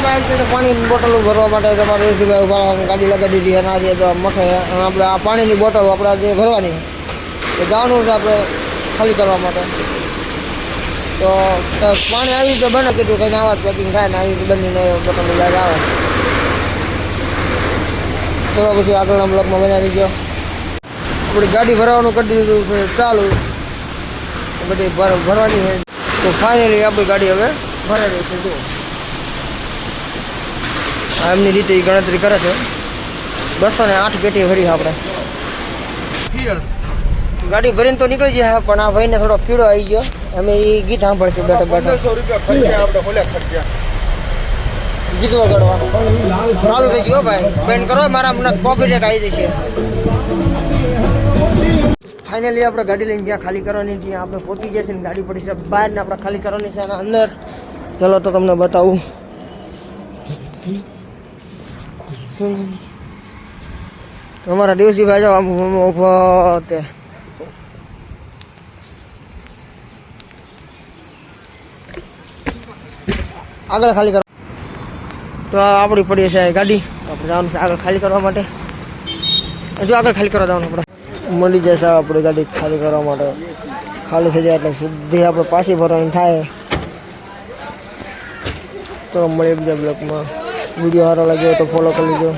અમે આવી રીતે પાણીની બોટલો ભરવા માટે તમારે ગાડી લગાવી દીધી અને આજે તો મથે આપણે આ પાણીની બોટલ આપણે જે ભરવાની તો જવાનું છે આપણે ખાલી કરવા માટે. તો પાણી આવી રીતે બને કીધું કંઈ આવા પેકિંગ થાય ને આવી રીતે બનીને બોટલ લઈને આવે. તો પછી આગળના બ્લોકમાં બનાવી ગયો આપણી ગાડી ભરવાનું કરી દીધું છે ચાલુ, બધી ભરવાની છે. તો ફાઇનલી આપણી ગાડી હવે ભરાઈ છે. જુઓ એમની રીતે એ ગણતરી કરે છે. 208 પેટી ભરી આપણે ગાડી ભરીને તો નીકળી જાય, પણ આ ભાઈને થોડો કીડો આવી ગયો. અમે એ ગીત સાંભળશે બેઠા બેઠા ગીત વગાડવા ચાલુ થઈ ગયો. ભાઈ બેન કરો મારા મને કોપીરાઇટ આવી જશે. ફાઇનલી આપણે ગાડી લઈને જ્યાં ખાલી કરવાની ત્યાં આપણે પહોંચી જશે ને ગાડી પડી છે બહાર ને આપણે ખાલી કરવાની છે અને અંદર. ચલો તો તમને બતાવું. અમારા દેવસીભાઈ જાઓ ઉભો તે આગળ ખાલી કરવા. તો આપણી પડી છે ગાડી, આપણે જવાનું છે આગળ ખાલી કરવા માટે. હજુ આગળ ખાલી કરવા જવાનું આપણે મળી જશે આપણી ગાડી ખાલી કરવા માટે. ખાલી થઈ જાય એટલે સીધી આપણે પાછી ભરવાની થાય. તો મળીએ બીજા બ્લોકમાં. વિડીયો સારો લાગ્યો તો ફોલો કરી લેજો.